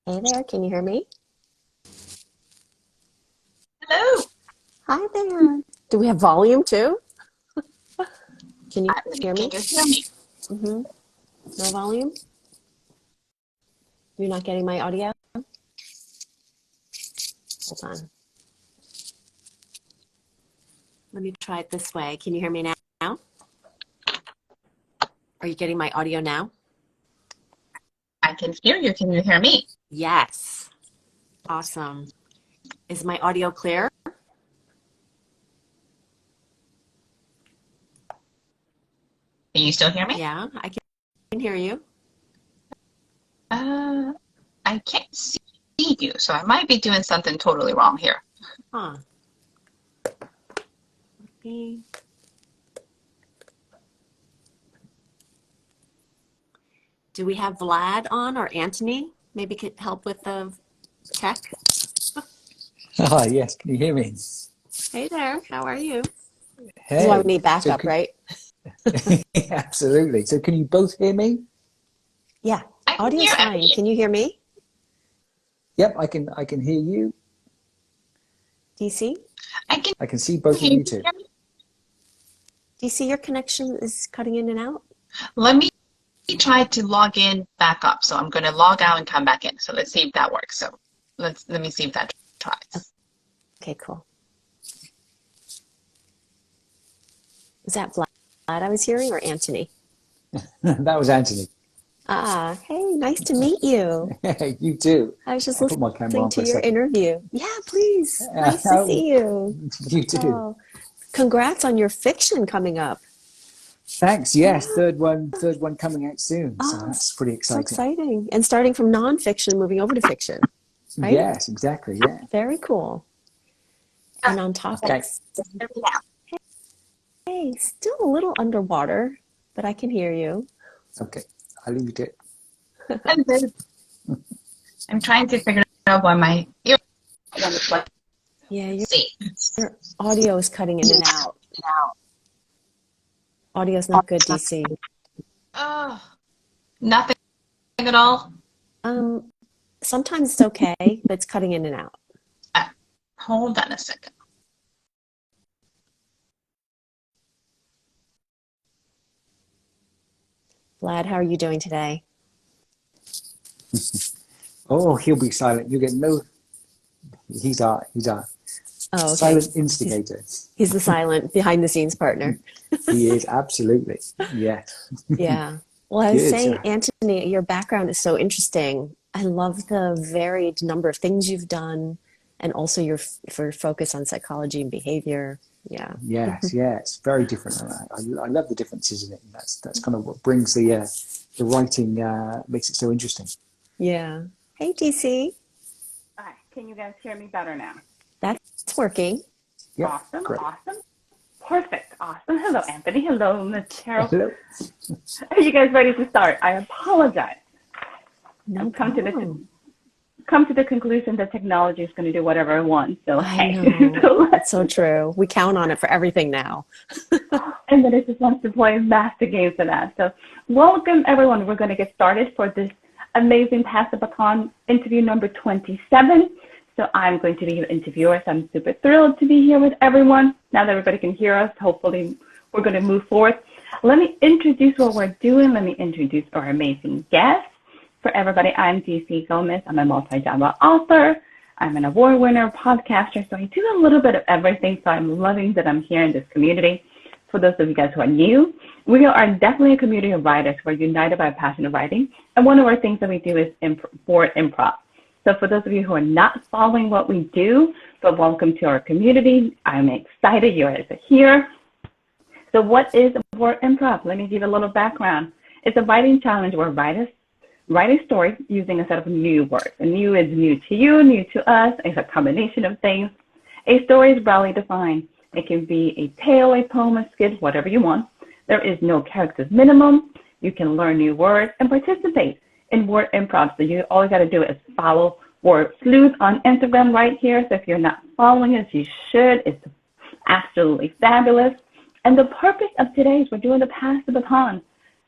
Hey there, can you hear me? Hello. Hi there. Do we have volume too? Can you hear Can me? you hear me? Mm-hmm. No volume? You're not getting my audio? Hold on. Let me try it this way. Can you hear me now? Are you getting my audio now? I can hear you. Can you hear me? Yes. Awesome. Is my audio clear? Can you still hear me? Yeah, I can hear you. Uh, I can't see you, so I might be doing something totally wrong here. Huh. Me- Do we have Vlad on or Anthony? Maybe could help with the tech. Ah, yes. Can you hear me? Hey there, how are you? This is why we Hey. need So backup, can right? absolutely. So can you both hear me? Yeah, I can hear audio's fine. everybody. Can you hear me, Yep, I can hear you. DC? I can I can see hear both of you. you Can you too. hear me? DC, your connection is cutting in and out. Let me try to log in back up. So I'm going to log out and come back in. So let's see if that works. So let me see if that tries. Okay, cool. Is that Vlad I was hearing or Anthony? That was Anthony. Ah, hey, nice to meet you. You too. I was just I'll put my camera listening on to for a your second. interview. Yeah, please. Nice to see you. You too. Oh, congrats on your fiction coming up. Thanks. Yes, Yeah. third one coming out soon. So Oh, that's pretty so exciting. exciting. And starting from nonfiction, moving over to fiction, right? Yes, exactly. Yeah. Very cool. And on Okay. topics. Hey, still a little underwater, but I can hear you. Okay. I'll leave it. I'm good. I'm trying to figure out why my ear. Let's Yeah, see. your audio is cutting in and out. Audio's not good, DC. Oh, nothing at all. Um, Sometimes it's okay, but it's cutting in and out. Uh, Hold on a second. Vlad, how are you doing today? Oh, he'll be silent. You get no. He's our Oh, okay. silent He's instigator. he's the silent behind the scenes partner. He is absolutely. Yeah. Yeah. Well, I was Good. So, saying, Anthony, your background is so interesting. I love the varied number of things you've done and also your for focus on psychology and behavior. Yeah. yes, yeah, it's very different. And I love the differences in it. And that's kind of what brings the writing makes it so interesting. Yeah. Hey, DC. Hi, can you guys hear me better now? That's working. Yep. Awesome, Great. awesome. Perfect, awesome. Hello, Anthony. Hello, Miss Carol. Hello. Are you guys ready to start? I apologize. No I've problem. come to the conclusion that technology is going to do whatever it wants. So I hey, know. so It's so true. We count on it for everything now. and then it just wants to play master games for that. So welcome everyone. We're going to get started for this amazing Pass-the-Baton interview number 27. So I'm going to be your interviewer. So I'm super thrilled to be here with everyone. Now that everybody can hear us, hopefully we're going to move forward. Let me introduce what we're doing. Let me introduce our amazing guest. For everybody, I'm DC Gomez. I'm a multi-genre author. I'm an award winner, podcaster. So I do a little bit of everything. So I'm loving that I'm here in this community. For those of you guys who are new, we are definitely a community of writers. We're united by a passion of writing. And one of our things that we do is board improv. So for those of you who are not following what we do, but welcome to our community. I'm excited you guys are here. So what is board improv? Let me give you a little background. It's a writing challenge where writers write a story using a set of new words. And new is new to you, new to us. It's a combination of things. A story is broadly defined. It can be a tale, a poem, a skit, whatever you want. There is no characters minimum. You can learn new words and participate in word improv. So all you got to do is follow word Sleuth on Instagram right here. So if you're not following us, you should. It's absolutely fabulous. And the purpose of today is we're doing the Pass the Baton.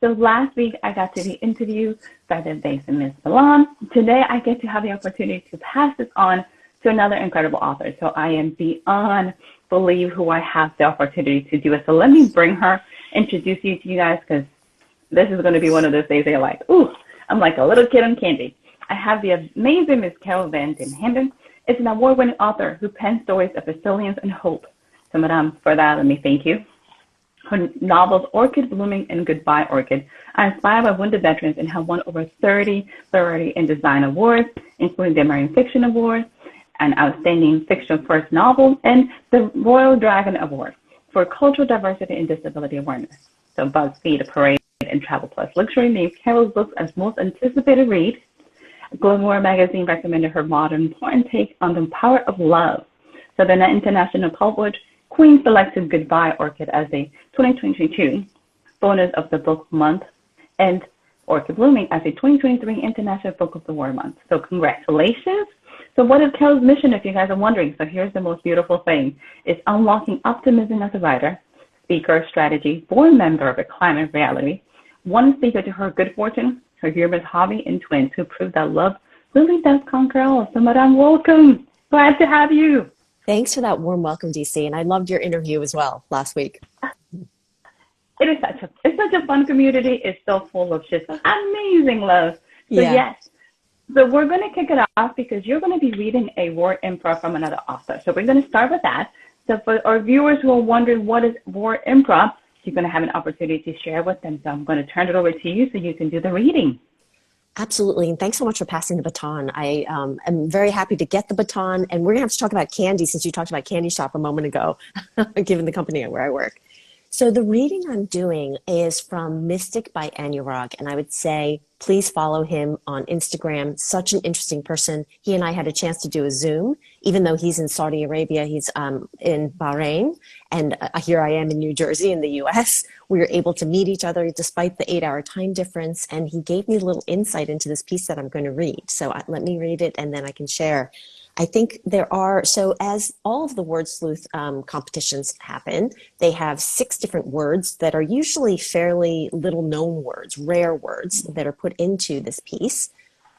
So last week I got to be interviewed by the amazing Miss Milan. Today I get to have the opportunity to pass this on to another incredible author. So I am beyond believe who I have the opportunity to do it. So let me bring her, introduce you to you guys, because this is going to be one of those days that you're like, ooh, I'm like a little kid on candy. I have the amazing Miss Carol Van Den Handen. It's an award-winning author who pens stories of resilience and hope. So, Madame, for that, let me thank you. Her novels, Orchid Blooming and Goodbye Orchid, are inspired by wounded veterans and have won over 30 Variety and Design Awards, including the American Fiction Award, an Outstanding Fiction First Novel, and the Royal Dragon Award for Cultural Diversity and Disability Awareness. So BuzzFeed, Parade, and Travel Plus Luxury named Carol's books as most anticipated read. Glamour magazine recommended her modern, important take on the power of love. So the International Published Queen selected Goodbye Orchid as a 2022 bonus of the book month, and Orchid Blooming as a 2023 International Book of the War month. So congratulations. So what is Carol's mission, if you guys are wondering? So here's the most beautiful thing. It's unlocking optimism as a writer, speaker, strategy, board member of a climate reality, one speaker to her good fortune, her humorous hobby, and twins who prove that love really does conquer all. So Madame, welcome. Glad to have you. Thanks for that warm welcome, DC. And I loved your interview as well last week. It is such a fun community. It's so full of just amazing love. So yes. So we're going to kick it off because you're going to be reading a war improv from another author. So we're going to start with that. So for our viewers who are wondering what is war improv, you're going to have an opportunity to share with them. So I'm going to turn it over to you so you can do the reading. Absolutely. And thanks so much for passing the baton. I am very happy to get the baton. And we're going to have to talk about candy since you talked about Candy Shop a moment ago, given the company where I work. So the reading I'm doing is from Mystic by Anurag. And I would say, please follow him on Instagram. Such an interesting person. He and I had a chance to do a Zoom, even though he's in Saudi Arabia, he's in Bahrain. And here I am in New Jersey in the US. We were able to meet each other despite the 8-hour time difference. And he gave me a little insight into this piece that I'm going to read. So let me read it and then I can share. I think there are, so as all of the word sleuth competitions happen, they have 6 different words that are usually fairly little known words, rare words that are put into this piece.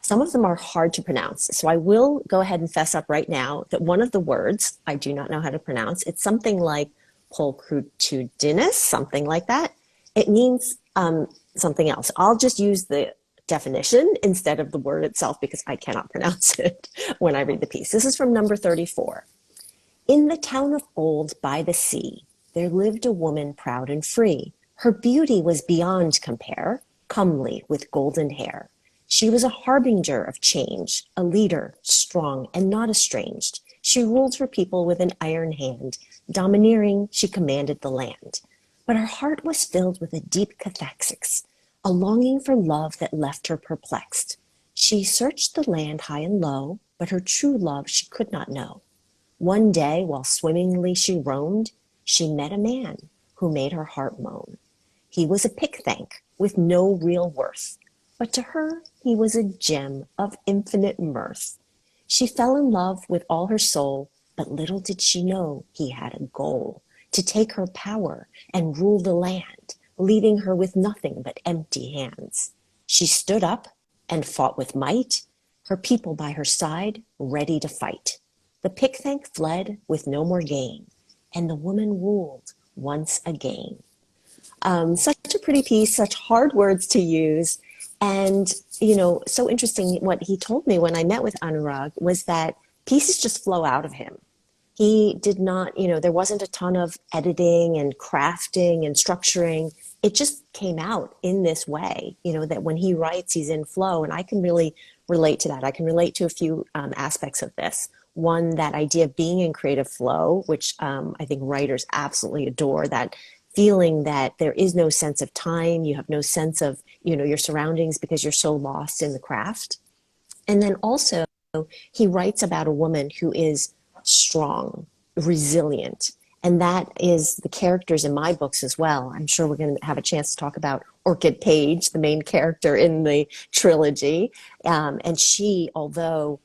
Some of them are hard to pronounce. So I will go ahead and fess up right now that one of the words I do not know how to pronounce. It's something like pulchritudinous, something like that. It means something else. I'll just use the definition instead of the word itself because I cannot pronounce it when I read the piece. This is from number 34. In the town of old by the sea, there lived a woman proud and free. Her beauty was beyond compare, comely with golden hair. She was a harbinger of change, a leader, strong and not estranged. She ruled her people with an iron hand. Domineering, she commanded the land. But her heart was filled with a deep cathaxis, a longing for love that left her perplexed. She searched the land high and low, but her true love she could not know. One day, while swimmingly she roamed, she met a man who made her heart moan. He was a pick-thank with no real worth, but to her he was a gem of infinite mirth. She fell in love with all her soul, but little did she know he had a goal, to take her power and rule the land, leaving her with nothing but empty hands. She stood up and fought with might, her people by her side, ready to fight. The pick-thank fled with no more gain, and the woman ruled once again. Such a pretty piece, such hard words to use. And, so interesting, what he told me when I met with Anurag was that pieces just flow out of him. He did not, there wasn't a ton of editing and crafting and structuring. It just came out in this way, that when he writes, he's in flow. And I can really relate to that. I can relate to a few aspects of this. One, that idea of being in creative flow, which I think writers absolutely adore, that feeling that there is no sense of time, you have no sense of, your surroundings because you're so lost in the craft. And then also, he writes about a woman who is strong, resilient. And that is the characters in my books as well. I'm sure we're going to have a chance to talk about Orchid Page, the main character in the trilogy. And she, although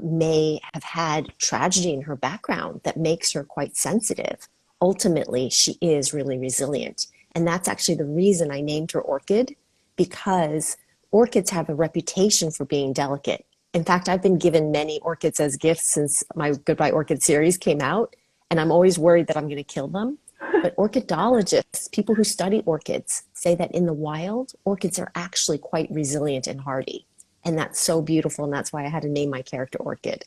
may have had tragedy in her background that makes her quite sensitive, ultimately she is really resilient. And that's actually the reason I named her Orchid, because orchids have a reputation for being delicate. In fact, I've been given many orchids as gifts since my Goodbye Orchid series came out, and I'm always worried that I'm going to kill them. But orchidologists, people who study orchids, say that in the wild, orchids are actually quite resilient and hardy. And that's so beautiful, and that's why I had to name my character Orchid.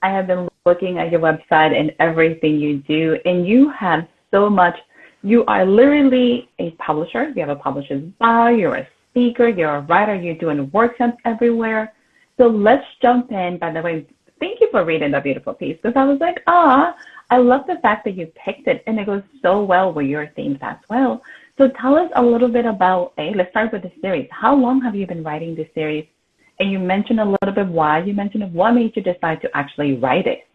I have been looking at your website and everything you do, and you have so much. You are literally a publisher. You have a publisher's bio. You're a speaker. You're a writer. You're doing workshops everywhere. So let's jump in. By the way, thank you for reading the beautiful piece, because I was like, I love the fact that you picked it, and it goes so well with your themes as well. So tell us a little bit about, let's start with the series. How long have you been writing this series? And you mentioned a little bit why. You mentioned what made you decide to actually write it.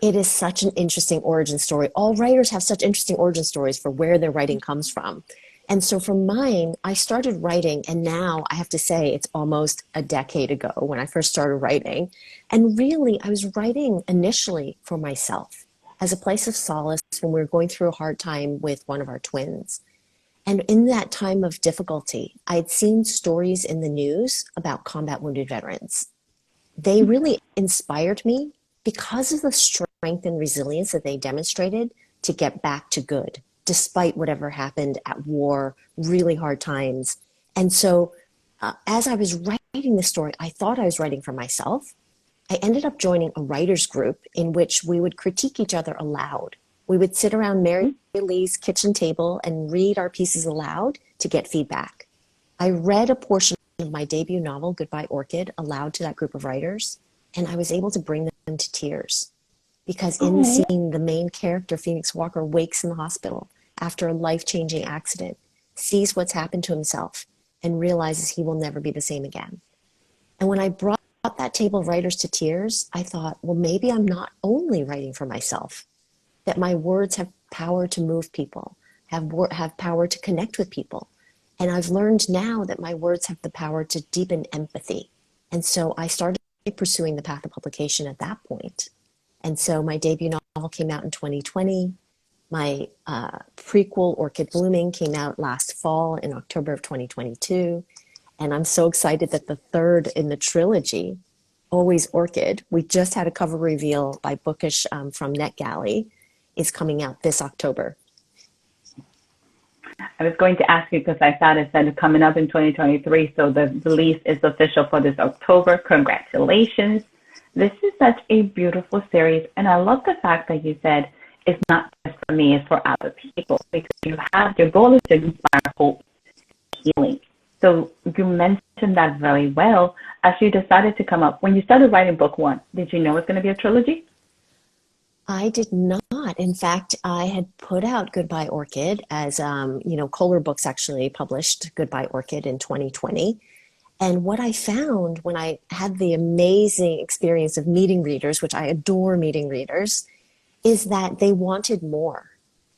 It is such an interesting origin story. All writers have such interesting origin stories for where their writing comes from. And so for mine, I started writing, and now I have to say it's almost a decade ago when I first started writing. And really, I was writing initially for myself as a place of solace when we were going through a hard time with one of our twins. And in that time of difficulty, I had seen stories in the news about combat wounded veterans. They really inspired me because of the strength and resilience that they demonstrated to get back to good, despite whatever happened at war, really hard times. And so as I was writing the story, I thought I was writing for myself. I ended up joining a writer's group in which we would critique each other aloud. We would sit around Mary Lee's kitchen table and read our pieces aloud to get feedback. I read a portion of my debut novel, Goodbye Orchid, aloud to that group of writers, and I was able to bring them to tears. Because in the scene, the main character, Phoenix Walker, wakes in the hospital after a life-changing accident, sees what's happened to himself, and realizes he will never be the same again. And when I brought that table of writers to tears, I thought, well, maybe I'm not only writing for myself, that my words have power to move people, have power to connect with people. And I've learned now that my words have the power to deepen empathy. And so I started pursuing the path of publication at that point. And so my debut novel came out in 2020. My prequel, Orchid Blooming, came out last fall in October of 2022. And I'm so excited that the third in the trilogy, Always Orchid, we just had a cover reveal by Bookish from NetGalley, is coming out this October. I was going to ask you because I thought it said coming up in 2023, so the release is official for this October. Congratulations. This is such a beautiful series, and I love the fact that you said it's not just for me, it's for other people, because your goal is to inspire hope, healing. So you mentioned that very well. As you decided to come up, when you started writing book one, did you know it's going to be a trilogy? I did not. In fact, I had put out Goodbye Orchid as, Kohler Books actually published Goodbye Orchid in 2020. And what I found when I had the amazing experience of meeting readers, which I adore meeting readers, is that they wanted more.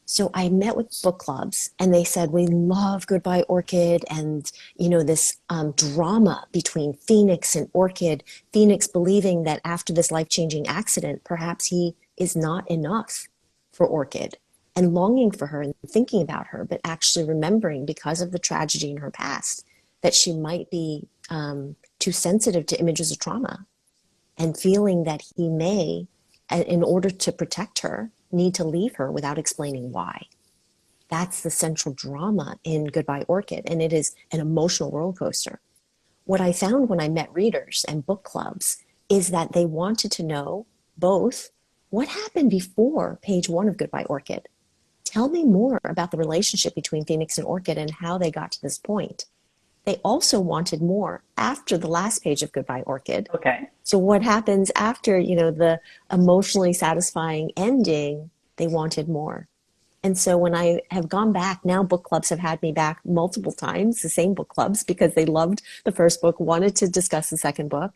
So I met with book clubs and they said, we love Goodbye Orchid and, this drama between Phoenix and Orchid, Phoenix believing that after this life-changing accident, perhaps he is not enough for Orchid and longing for her and thinking about her, but actually remembering because of the tragedy in her past that she might be too sensitive to images of trauma and feeling that he may, in order to protect her, need to leave her without explaining why. That's the central drama in Goodbye Orchid, and it is an emotional roller coaster. What I found when I met readers and book clubs is that they wanted to know both what happened before page one of Goodbye Orchid. Tell me more about the relationship between Phoenix and Orchid and how they got to this point. They also wanted more after the last page of Goodbye Orchid. Okay. So what happens after, the emotionally satisfying ending, they wanted more. And so when I have gone back, now book clubs have had me back multiple times, the same book clubs, because they loved the first book, wanted to discuss the second book.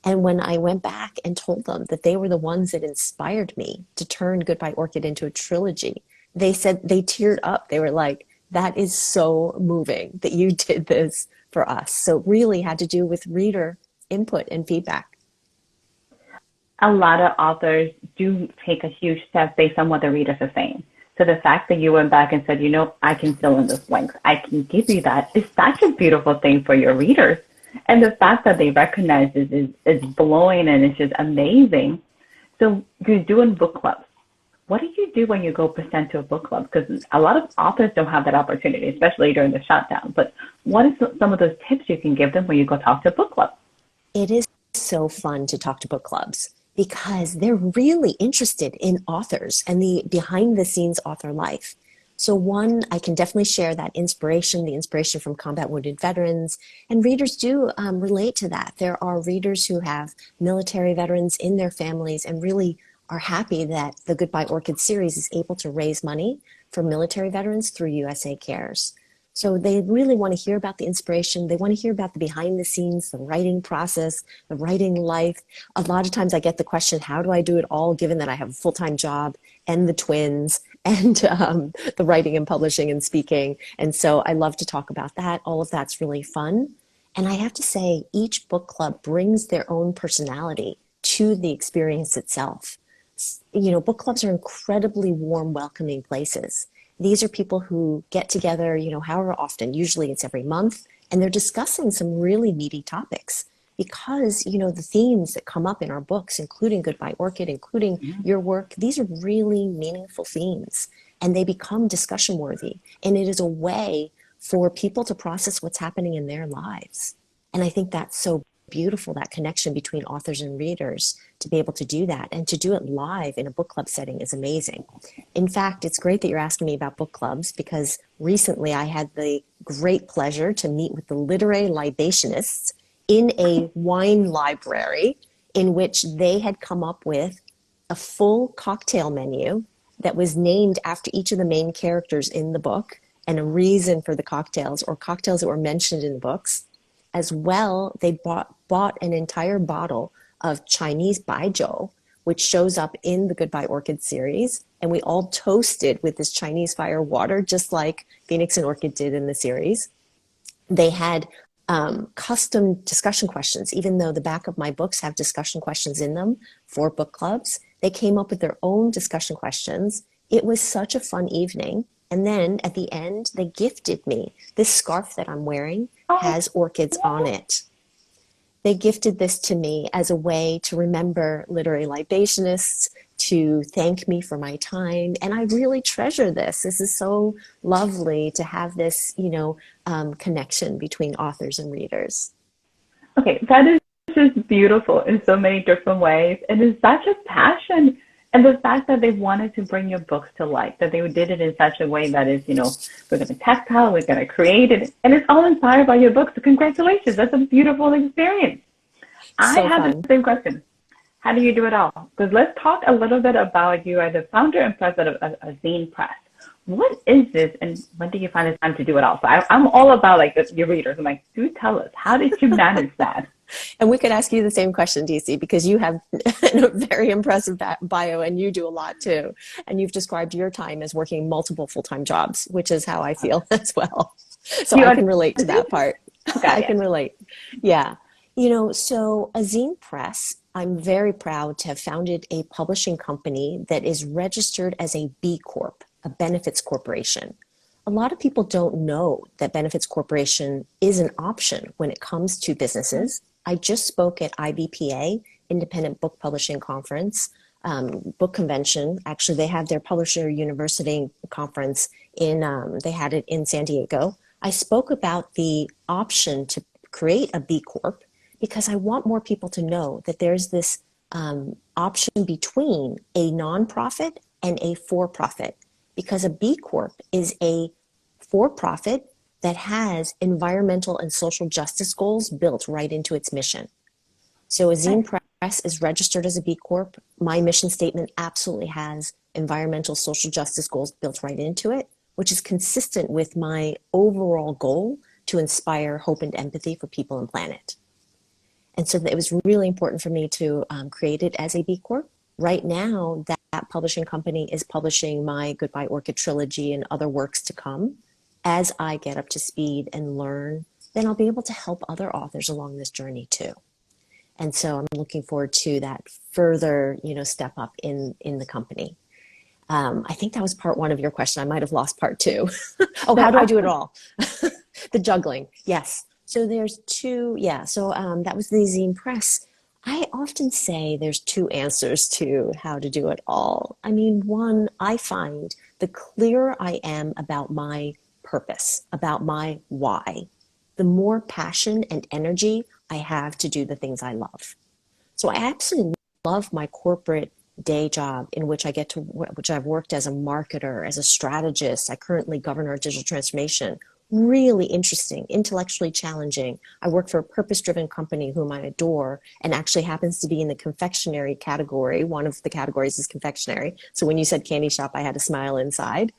And when I went back and told them that they were the ones that inspired me to turn Goodbye Orchid into a trilogy, they said they teared up. They were like, that is so moving that you did this for us. So it really had to do with reader input and feedback. A lot of authors do take a huge step based on what the readers are saying. So the fact that you went back and said, I can fill in this blanks, I can give you that, is such a beautiful thing for your readers. And the fact that they recognize this is blowing and it's just amazing. So you're doing book clubs. What do you do when you go present to a book club? Because a lot of authors don't have that opportunity, especially during the shutdown. But what is some of those tips you can give them when you go talk to a book club? It is so fun to talk to book clubs because they're really interested in authors and the behind the scenes author life. So one, I can definitely share that the inspiration from combat wounded veterans, and readers do relate to that. There are readers who have military veterans in their families and really are happy that the Goodbye Orchid series is able to raise money for military veterans through USA Cares. So they really want to hear about the inspiration. They want to hear about the behind the scenes, the writing process, the writing life. A lot of times I get the question, how do I do it all, given that I have a full-time job and the twins and the writing and publishing and speaking. And so I love to talk about that. All of that's really fun. And I have to say, each book club brings their own personality to the experience itself. Book clubs are incredibly warm, welcoming places. These are people who get together, however often, usually it's every month, and they're discussing some really meaty topics because, the themes that come up in our books, including Goodbye Orchid, including your work, these are really meaningful themes and they become discussion worthy. And it is a way for people to process what's happening in their lives. And I think that's so beautiful, that connection between authors and readers, to be able to do that and to do it live in a book club setting is amazing. In fact, it's great that you're asking me about book clubs because recently I had the great pleasure to meet with the literary libationists in a wine library in which they had come up with a full cocktail menu that was named after each of the main characters in the book and a reason for the cocktails or cocktails that were mentioned in the books. As well, they bought an entire bottle of Chinese baijiu, which shows up in the Goodbye Orchid series. And we all toasted with this Chinese fire water, just like Phoenix and Orchid did in the series. They had custom discussion questions, even though the back of my books have discussion questions in them for book clubs. They came up with their own discussion questions. It was such a fun evening. And then at the end, they gifted me this scarf that I'm wearing has orchids on it. They gifted this to me as a way to remember literary libationists, to thank me for my time. And I really treasure this. This is so lovely to have this, connection between authors and readers. Okay, that is just beautiful in so many different ways. And it's such a passion. And the fact that they wanted to bring your books to life, that they did it in such a way that is, we're going to tactile, we're going to create it, and it's all inspired by your books. So congratulations. That's a beautiful experience. I have the same question. How do you do it all? Because let's talk a little bit about you as the founder and president of Zine Press. What is this, and when do you find the time to do it all? So I'm all about your readers. I'm like, do tell us, how did you manage that? And we could ask you the same question, DC, because you have a very impressive bio and you do a lot too. And you've described your time as working multiple full-time jobs, which is how I feel as well. So I can relate to that part. I can relate. Yeah. So a Zine Press, I'm very proud to have founded a publishing company that is registered as a B Corp, a benefits corporation. A lot of people don't know that benefits corporation is an option when it comes to businesses. I just spoke at IBPA, Independent Book Publishing Conference, book convention. Actually, they have their Publisher University conference they had it in San Diego. I spoke about the option to create a B Corp because I want more people to know that there's this option between a nonprofit and a for-profit, because a B Corp is a for-profit that has environmental and social justice goals built right into its mission. So a Zine Press is registered as a B Corp. My mission statement absolutely has environmental social justice goals built right into it, which is consistent with my overall goal to inspire hope and empathy for people and planet. And so it was really important for me to create it as a B Corp. Right now, that publishing company is publishing my Goodbye Orchid trilogy and other works to come. As I get up to speed and learn, then I'll be able to help other authors along this journey too. And so I'm looking forward to that further, step up in the company. I think that was part one of your question. I might have lost part two. Oh, how do I do it all? The juggling. Yes. So there's two. Yeah. So that was the zine press. I often say there's two answers to how to do it all. I mean, one, I find the clearer I am about my purpose, about my why, the more passion and energy I have to do the things I love. So I absolutely love my corporate day job in which which I've worked as a marketer, as a strategist. I currently govern our digital transformation. Really interesting, intellectually challenging. I work for a purpose-driven company whom I adore and actually happens to be in the confectionery category. One of the categories is confectionery. So when you said candy shop, I had a smile inside.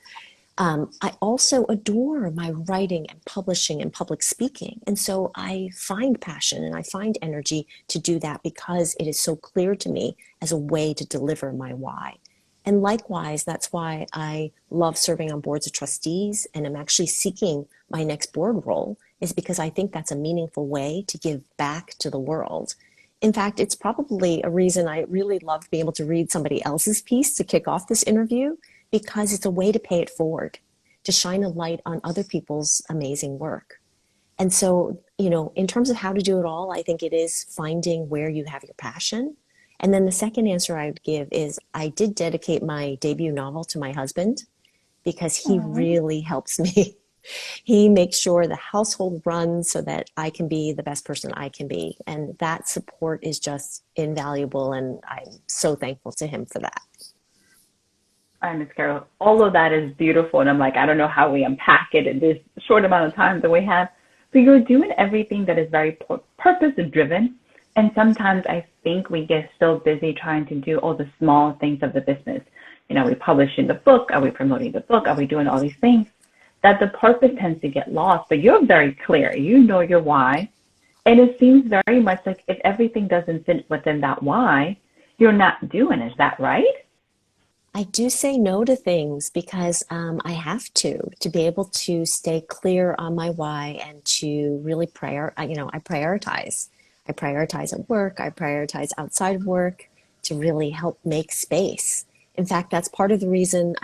I also adore my writing and publishing and public speaking. And so I find passion and I find energy to do that because it is so clear to me as a way to deliver my why. And likewise, that's why I love serving on boards of trustees and I'm actually seeking my next board role is because I think that's a meaningful way to give back to the world. In fact, it's probably a reason I really love being able to read somebody else's piece to kick off this interview because it's a way to pay it forward, to shine a light on other people's amazing work. And so, in terms of how to do it all, I think it is finding where you have your passion. And then the second answer I would give is I did dedicate my debut novel to my husband because he really helps me. He makes sure the household runs so that I can be the best person I can be. And that support is just invaluable. And I'm so thankful to him for that. All right, Ms. Carol, all of that is beautiful. And I'm like, I don't know how we unpack it in this short amount of time that we have. So you're doing everything that is very purpose driven. And sometimes I think we get so busy trying to do all the small things of the business. Are we publishing the book? Are we promoting the book? Are we doing all these things? That the purpose tends to get lost. But you're very clear. You know your why. And it seems very much like if everything doesn't fit within that why, you're not doing it. Is that right? I do say no to things because I have to be able to stay clear on my why and to really I prioritize. I prioritize at work. I prioritize outside of work to really help make space. In fact, that's part of the reason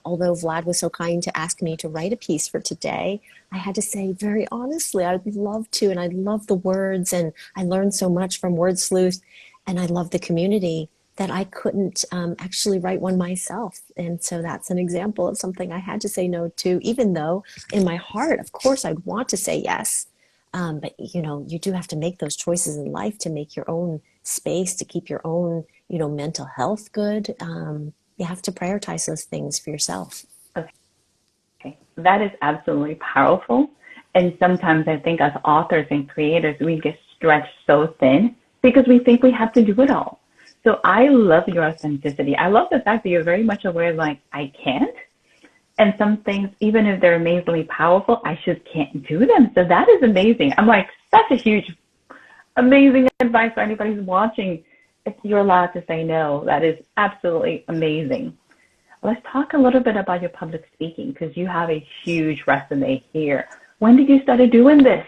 although Vlad was so kind to ask me to write a piece for today, I had to say very honestly, I'd love to, and I love the words, and I learned so much from Word Sleuth, and I love the community that I couldn't actually write one myself. And so that's an example of something I had to say no to, even though in my heart, of course, I'd want to say yes. But you do have to make those choices in life to make your own space, to keep your own, mental health good. You have to prioritize those things for yourself. Okay. That is absolutely powerful. And sometimes I think as authors and creators, we get stretched so thin because we think we have to do it all. So I love your authenticity. I love the fact that you're very much aware, like, I can't. And some things, even if they're amazingly powerful, I just can't do them. So that is amazing. I'm like, that's a huge, amazing advice for anybody who's watching. If you're allowed to say no, that is absolutely amazing. Let's talk a little bit about your public speaking because you have a huge resume here. When did you start doing this?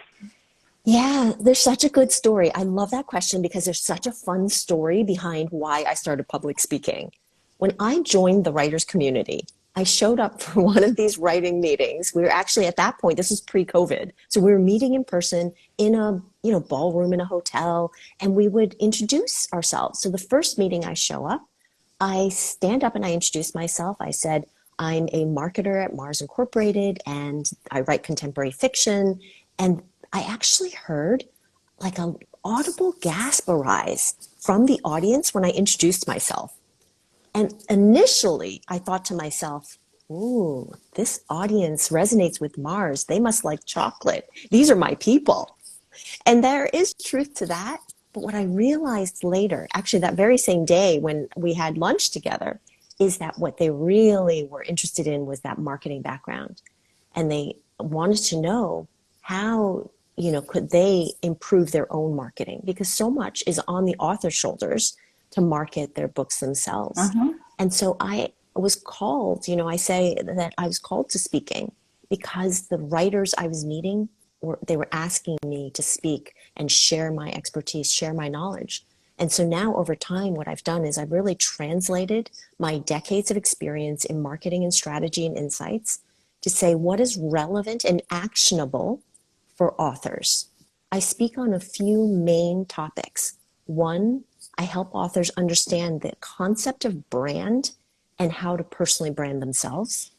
Yeah, there's such a good story. I love that question because there's such a fun story behind why I started public speaking. When I joined the writers community, I showed up for one of these writing meetings. We were actually at that point, this was pre-COVID. So we were meeting in person in a ballroom in a hotel, and we would introduce ourselves. So the first meeting I show up, I stand up and I introduce myself. I said, I'm a marketer at Mars Incorporated, and I write contemporary fiction. And I actually heard like an audible gasp arise from the audience when I introduced myself. And initially, I thought to myself, ooh, this audience resonates with Mars. They must like chocolate. These are my people. And there is truth to that. But what I realized later, actually that very same day when we had lunch together, is that what they really were interested in was that marketing background. And they wanted to know how, could they improve their own marketing? Because so much is on the author's shoulders to market their books themselves. And so I was called, I say that I was called to speaking because the writers I was meeting, they were asking me to speak and share my expertise, share my knowledge. And so now over time, what I've done is I've really translated my decades of experience in marketing and strategy and insights to say what is relevant and actionable for authors. I speak on a few main topics. One, I help authors understand the concept of brand and how to personally brand themselves.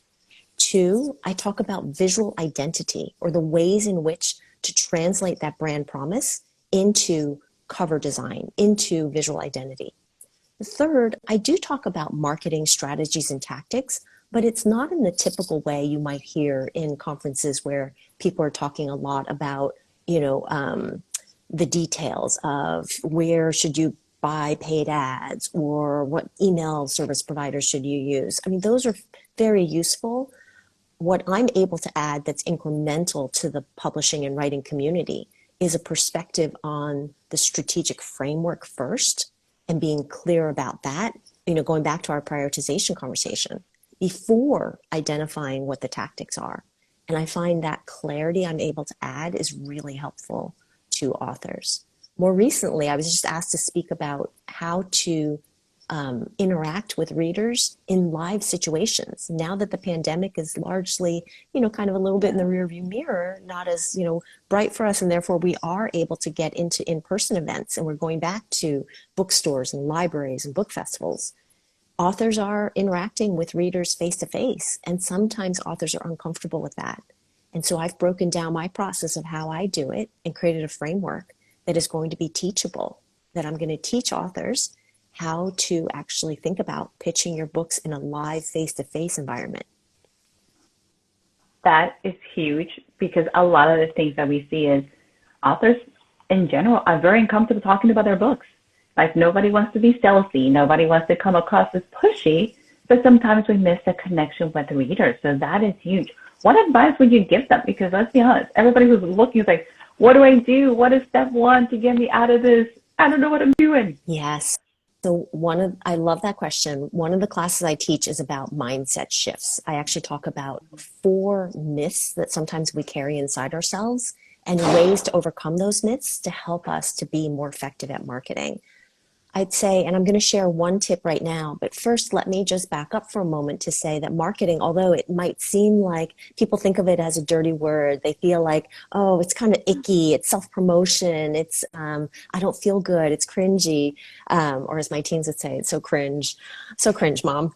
Two, I talk about visual identity, or the ways in which to translate that brand promise into cover design, into visual identity. Third, I do talk about marketing strategies and tactics, but it's not in the typical way you might hear in conferences where people are talking a lot about, the details of where should you buy paid ads or what email service providers should you use. I mean, those are very useful. What I'm able to add that's incremental to the publishing and writing community is a perspective on the strategic framework first and being clear about that, going back to our prioritization conversation, before identifying what the tactics are. And I find that clarity I'm able to add is really helpful to authors. More recently, I was just asked to speak about how to interact with readers in live situations. Now that the pandemic is largely, kind of a little bit in the rearview mirror, not as, bright for us, and therefore we are able to get into in-person events, and we're going back to bookstores and libraries and book festivals. Authors are interacting with readers face to face, and sometimes authors are uncomfortable with that. And so I've broken down my process of how I do it and created a framework that is going to be teachable, that I'm going to teach authors how to actually think about pitching your books in a live face-to-face environment. That is huge, because a lot of the things that we see is authors in general are very uncomfortable talking about their books. Like, nobody wants to be salesy, nobody wants to come across as pushy, but sometimes we miss a connection with the reader. So that is huge. What advice would you give them? Because let's be honest, everybody who's looking is like, what do I do? What is step one to get me out of this? I don't know what I'm doing. Yes. So I love that question. One of the classes I teach is about mindset shifts. I actually talk about 4 myths that sometimes we carry inside ourselves and ways to overcome those myths to help us to be more effective at marketing. I'd say, and I'm going to share one tip right now, but first let me just back up for a moment to say that marketing, although it might seem like people think of it as a dirty word, they feel like, oh, it's kind of icky, it's self-promotion, it's, I don't feel good, it's cringy, or as my teens would say, it's so cringe, mom.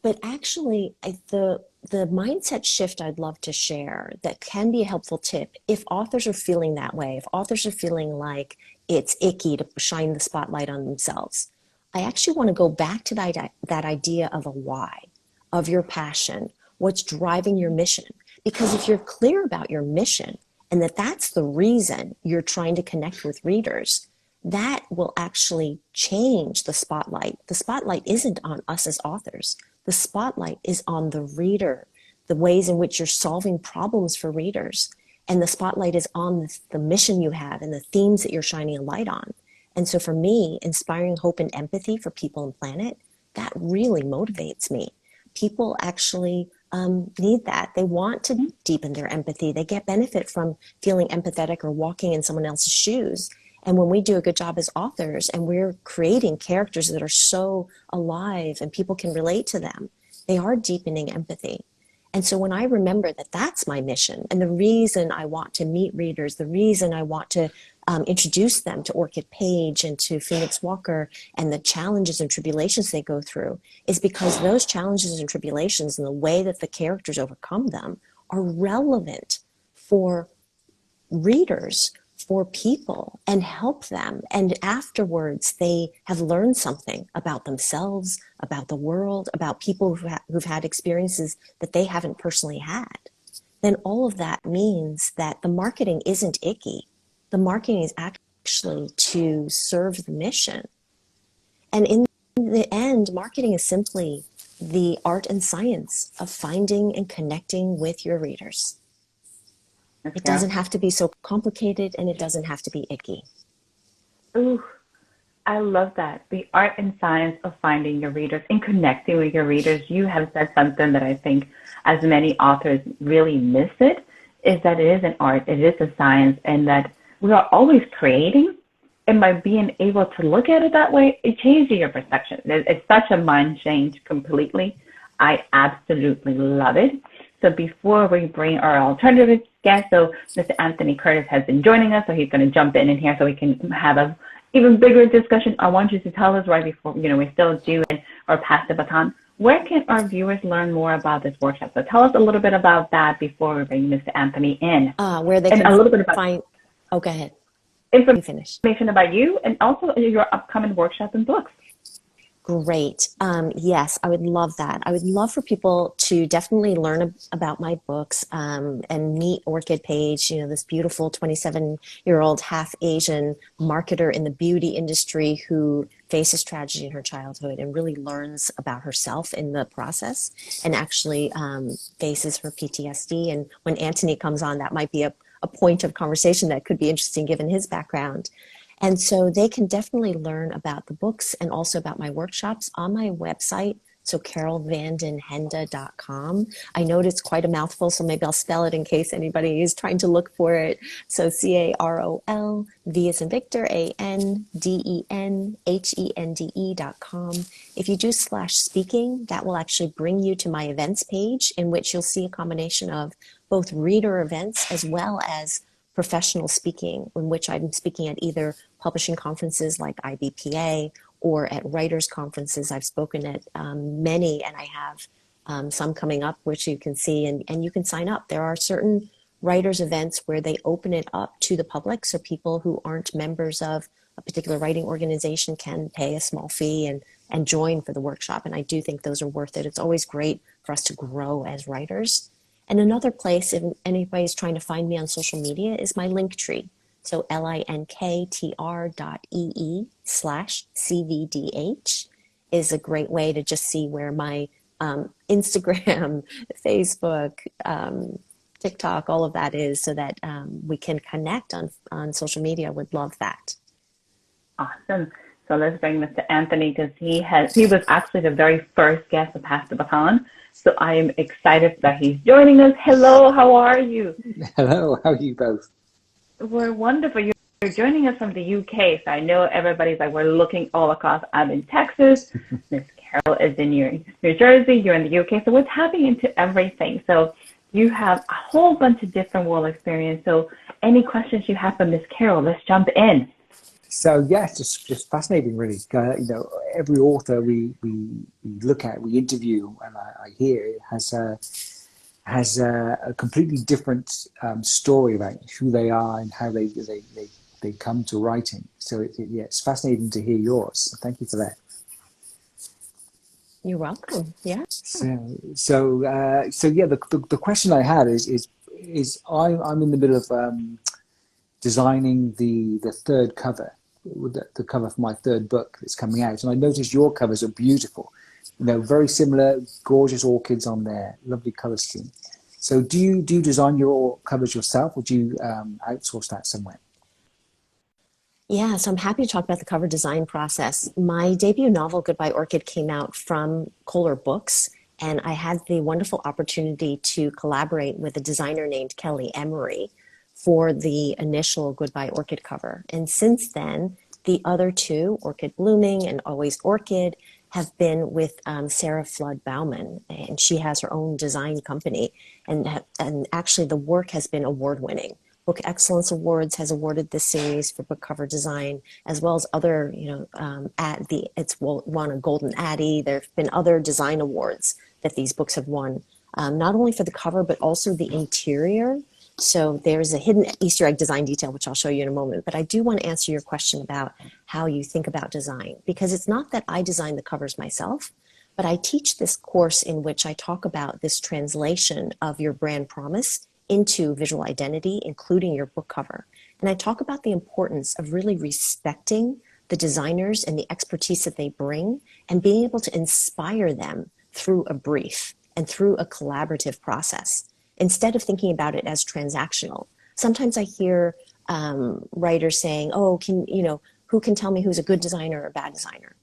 But actually, the mindset shift I'd love to share that can be a helpful tip if authors are feeling that way, if authors are feeling like it's icky to shine the spotlight on themselves. I actually want to go back to that idea of a why, of your passion, what's driving your mission. Because if you're clear about your mission and that's the reason you're trying to connect with readers, that will actually change the spotlight. The spotlight isn't on us as authors. The spotlight is on the reader, the ways in which you're solving problems for readers. And the spotlight is on the mission you have and the themes that you're shining a light on. And so for me, inspiring hope and empathy for people and planet, that really motivates me. People actually need that. They want to deepen their empathy. They get benefit from feeling empathetic or walking in someone else's shoes. And when we do a good job as authors and we're creating characters that are so alive and people can relate to them, they are deepening empathy. And so when I remember that that's my mission and the reason I want to meet readers, the reason I want to introduce them to Orchid Page and to Phoenix Walker and the challenges and tribulations they go through is because those challenges and tribulations and the way that the characters overcome them are relevant for readers, for people, and help them. And afterwards, they have learned something about themselves, about the world, about people who've had experiences that they haven't personally had. Then all of that means that the marketing isn't icky. The marketing is actually to serve the mission. And in the end, marketing is simply the art and science of finding and connecting with your readers. It doesn't have to be so complicated, and it doesn't have to be icky. Ooh, I love that. The art and science of finding your readers and connecting with your readers. You have said something that I think as many authors really miss it, is that it is an art, it is a science, and that we are always creating, and by being able to look at it that way, it changes your perception. It's such a mind change completely. I absolutely love it. So before we bring our alternative guest, so Mr. Anthony Curtis has been joining us, so he's going to jump in here so we can have a even bigger discussion. I want you to tell us right before, we still do or pass the baton. Where can our viewers learn more about this workshop? So tell us a little bit about that before we bring Mr. Anthony in. Where they and can a little bit about find. Oh, go ahead. Information about you and also your upcoming workshop and books. Great. Yes, I would love that. I would love for people to definitely learn about my books and meet Orchid Page, this beautiful 27-year-old half Asian marketer in the beauty industry who faces tragedy in her childhood and really learns about herself in the process and actually faces her PTSD. And when Anthony comes on, that might be a point of conversation that could be interesting given his background. And so they can definitely learn about the books and also about my workshops on my website, so carolvandenhende.com. I know it's quite a mouthful, so maybe I'll spell it in case anybody is trying to look for it. So CAROL, V as in Victor, ANDENHENDE.com. If you do /speaking, that will actually bring you to my events page, in which you'll see a combination of both reader events as well as professional speaking, in which I'm speaking at either publishing conferences like IBPA or at writers' conferences. I've spoken at many, and I have some coming up, which you can see, and you can sign up. There are certain writers' events where they open it up to the public, so people who aren't members of a particular writing organization can pay a small fee and join for the workshop. And I do think those are worth it. It's always great for us to grow as writers. And another place, if anybody's trying to find me on social media, is my Linktree. So linktr.ee/CVDH is a great way to just see where my Instagram, Facebook, TikTok, all of that is, so that we can connect on social media. Would love that. Awesome. So let's bring Mr. Anthony, because he was actually the very first guest to Pass the Baton. So I am excited that he's joining us. Hello, how are you? Hello, how are you both? We're wonderful. You're joining us from the UK. So I know everybody's like, we're looking all across. I'm in Texas. Miss Carol is in New Jersey. You're in the UK. So we're tapping into everything. So you have a whole bunch of different world experience. So any questions you have for Miss Carol, let's jump in. So yeah, just fascinating, really. Every author we look at, we interview, and I hear has a completely different story about who they are and how they come to writing. So it's fascinating to hear yours. So thank you for that. You're welcome. Yeah. So yeah, the question I had is I'm in the middle of designing the third cover, the cover for my third book that's coming out, and I noticed your covers are beautiful. Very similar, gorgeous orchids on there, lovely color scheme. So do you design your covers yourself, or do you outsource that somewhere? Yeah, so I'm happy to talk about the cover design process. My debut novel, Goodbye Orchid, came out from Kohler Books, and I had the wonderful opportunity to collaborate with a designer named Kelly Emery for the initial Goodbye Orchid cover. And since then, the other two, Orchid Blooming and Always Orchid, have been with Sarah Flood Bauman, and she has her own design company. And actually, the work has been award-winning. Book Excellence Awards has awarded this series for book cover design, as well as other, it's won a Golden Addy. There have been other design awards that these books have won, not only for the cover, but also the interior. So there's a hidden Easter egg design detail, which I'll show you in a moment. But I do want to answer your question about how you think about design, because it's not that I design the covers myself, but I teach this course in which I talk about this translation of your brand promise into visual identity, including your book cover. And I talk about the importance of really respecting the designers and the expertise that they bring and being able to inspire them through a brief and through a collaborative process, instead of thinking about it as transactional. Sometimes I hear writers saying, who can tell me who's a good designer or a bad designer?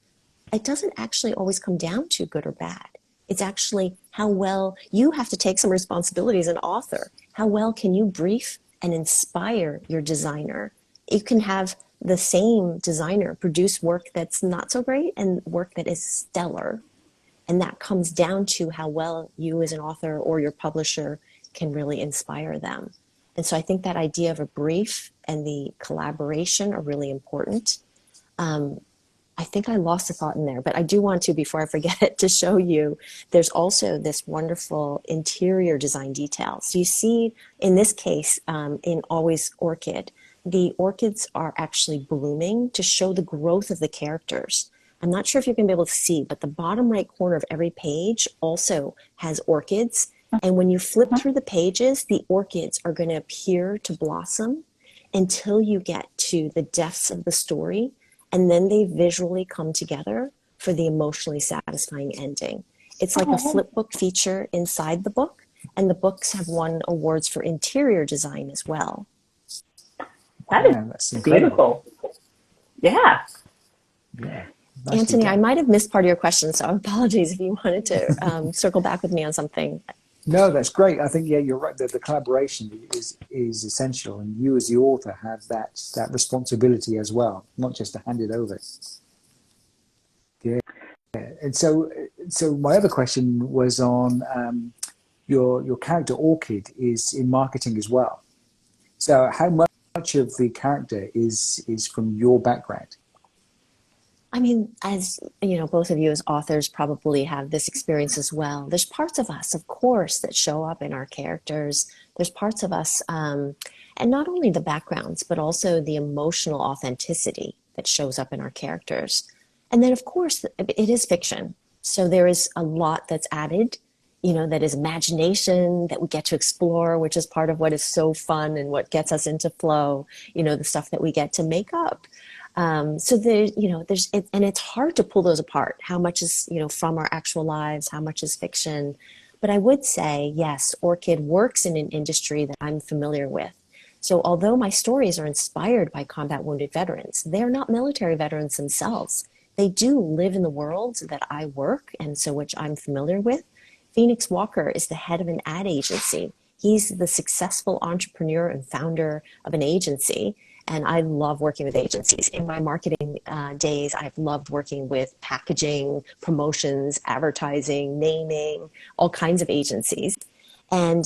It doesn't actually always come down to good or bad. It's actually how well you have to take some responsibility as an author. How well can you brief and inspire your designer? You can have the same designer produce work that's not so great and work that is stellar. And that comes down to how well you as an author or your publisher can really inspire them. And so I think that idea of a brief and the collaboration are really important. I think I lost a thought in there, but I do want to, before I forget it, to show you there's also this wonderful interior design detail. So you see, in this case, in Always Orchid, the orchids are actually blooming to show the growth of the characters. I'm not sure if you're going to be able to see, but the bottom right corner of every page also has orchids. And when you flip through the pages, the orchids are going to appear to blossom until you get to the depths of the story. And then they visually come together for the emotionally satisfying ending. It's like a flip book feature inside the book, and the books have won awards for interior design as well. That is That's beautiful. Yeah. Yeah. Anthony, I might have missed part of your question, so apologies if you wanted to circle back with me on something. No, that's great. I think, yeah, you're right. The collaboration is essential, and you as the author have that responsibility as well, not just to hand it over. Yeah. And so my other question was on your character Orchid is in marketing as well. So how much of the character is from your background? I mean, as you know, both of you as authors probably have this experience as well. There's parts of us, of course, that show up in our characters. There's parts of us, and not only the backgrounds, but also the emotional authenticity that shows up in our characters. And then, of course, it is fiction. So there is a lot that's added, you know, that is imagination that we get to explore, which is part of what is so fun and what gets us into flow, you know, the stuff that we get to make up. So there, you know, and it's hard to pull those apart. How much is, you know, from our actual lives? How much is fiction? But I would say, yes, Orchid works in an industry that I'm familiar with. So although my stories are inspired by combat wounded veterans, they're not military veterans themselves. They do live in the world that I work and so which I'm familiar with. Phoenix Walker is the head of an ad agency. He's the successful entrepreneur and founder of an agency. And I love working with agencies. In my marketing days, I've loved working with packaging, promotions, advertising, naming, all kinds of agencies. And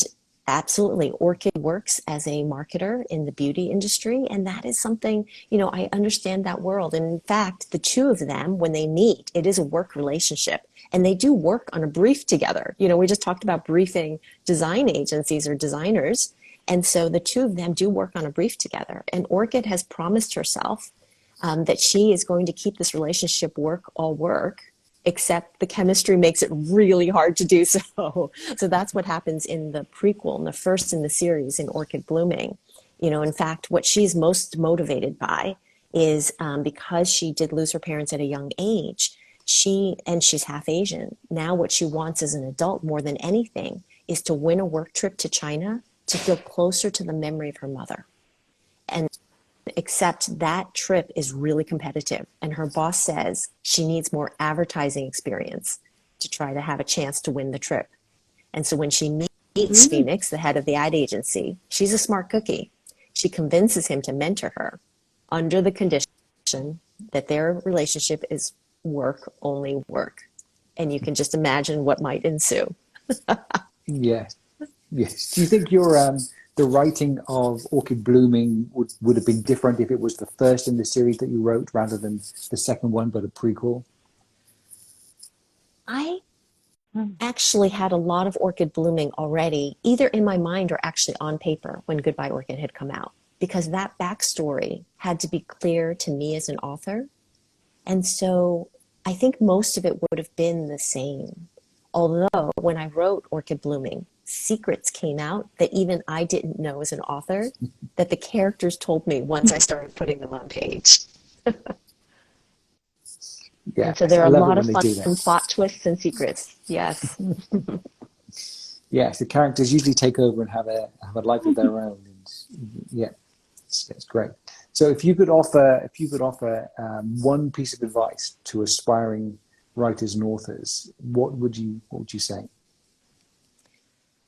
absolutely, Orchid works as a marketer in the beauty industry. And that is something, you know, I understand that world. And in fact, the two of them, when they meet, it is a work relationship. And they do work on a brief together. You know, we just talked about briefing design agencies or designers. And so the two of them do work on a brief together. And Orchid has promised herself that she is going to keep this relationship all work, except the chemistry makes it really hard to do so. So that's what happens in the prequel, in the first in the series, in Orchid Blooming. You know, in fact, what she's most motivated by is because she did lose her parents at a young age, she's half Asian. Now what she wants as an adult more than anything is to win a work trip to China to feel closer to the memory of her mother. And except that trip is really competitive. And her boss says she needs more advertising experience to try to have a chance to win the trip. And so when she meets Phoenix, the head of the ad agency, she's a smart cookie. She convinces him to mentor her under the condition that their relationship is work, only work. And you can just imagine what might ensue. Yeah. Yes. Do you think the writing of Orchid Blooming would have been different if it was the first in the series that you wrote rather than the second one, but a prequel? I actually had a lot of Orchid Blooming already, either in my mind or actually on paper when Goodbye Orchid had come out, because that backstory had to be clear to me as an author. And so I think most of it would have been the same. Although when I wrote Orchid Blooming, secrets came out that even I didn't know as an author that the characters told me once I started putting them on page. Yeah, and so there are I a love it lot when of they do fun that. plot twists and secrets. Yes. Yes, the characters usually take over and have a life of their own. And yeah, it's great. So if you could offer one piece of advice to aspiring writers and authors, what would you say?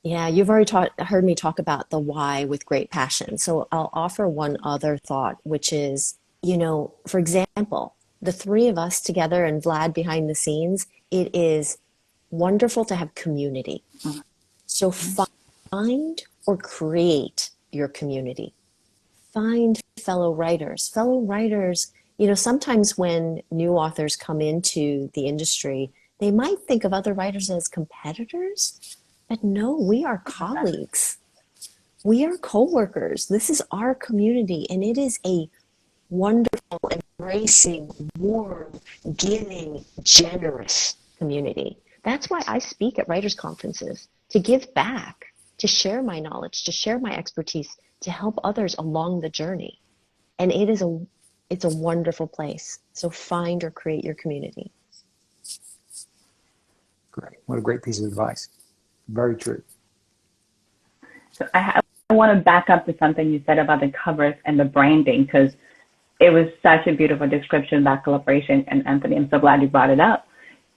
Yeah, you've already heard me talk about the why with great passion. So I'll offer one other thought, which is For example, the three of us together and Vlad behind the scenes, it is wonderful to have community. So find or create your community. Find fellow writers. Fellow writers, sometimes when new authors come into the industry, they might think of other writers as competitors, but no, we are colleagues. We are co-workers. This is our community, and it is a wonderful, embracing, warm, giving, generous community. That's why I speak at writers' conferences, to give back, to share my knowledge, to share my expertise, to help others along the journey. And it's a wonderful place. So find or create your community. Great. What a great piece of advice. Very true. So I want to back up to something you said about the covers and the branding, because it was such a beautiful description of that collaboration. And Anthony, I'm so glad you brought it up.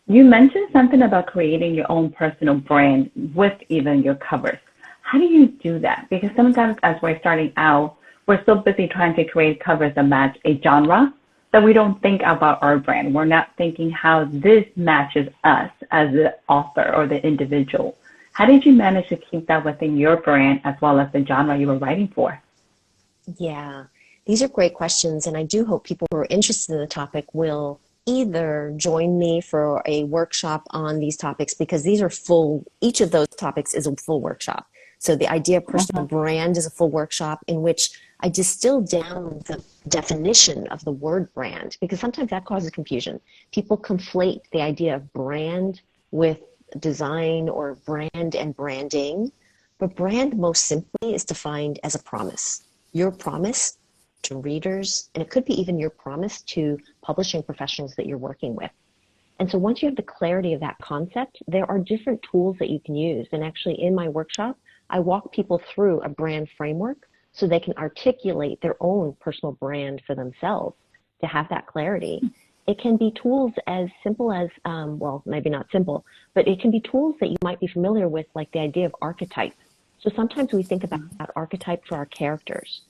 You mentioned something about creating your own personal brand with even your covers. How do you do that? Because sometimes as we're starting out, we're so busy trying to create covers that match a genre that we don't think about our brand. We're not thinking how this matches us as the author or the individual. How did you manage to keep that within your brand as well as the genre you were writing for? Yeah, these are great questions. And I do hope people who are interested in the topic will either join me for a workshop on these topics, because each of those topics is a full workshop. So the idea of personal brand is a full workshop in which I distill down the definition of the word brand, because sometimes that causes confusion. People conflate the idea of brand with design or brand and branding. But brand most simply is defined as a promise. Your promise to readers, and it could be even your promise to publishing professionals that you're working with. And so once you have the clarity of that concept, there are different tools that you can use. And actually in my workshop, I walk people through a brand framework so they can articulate their own personal brand for themselves to have that clarity. It can be tools as simple as, well, maybe not simple, but it can be tools that you might be familiar with, like the idea of archetype. So sometimes we think about archetype for our characters.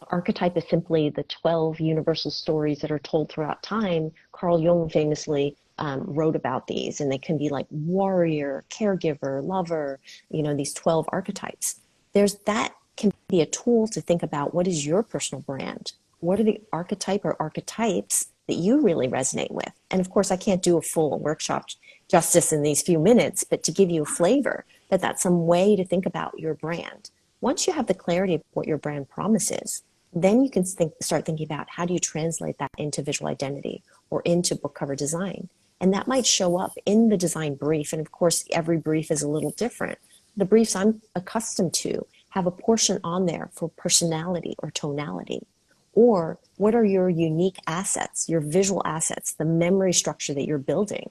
Archetype is simply the 12 universal stories that are told throughout time. Carl Jung famously wrote about these, and they can be like warrior, caregiver, lover, these 12 archetypes. That can be a tool to think about, what is your personal brand? What are the archetype or archetypes that you really resonate with? And of course, I can't do a full workshop justice in these few minutes, but to give you a flavor, that's some way to think about your brand. Once you have the clarity of what your brand promise is, then you can start thinking about, how do you translate that into visual identity or into book cover design? And that might show up in the design brief. And of course, every brief is a little different. The briefs I'm accustomed to have a portion on there for personality or tonality. Or what are your unique assets, your visual assets, the memory structure that you're building?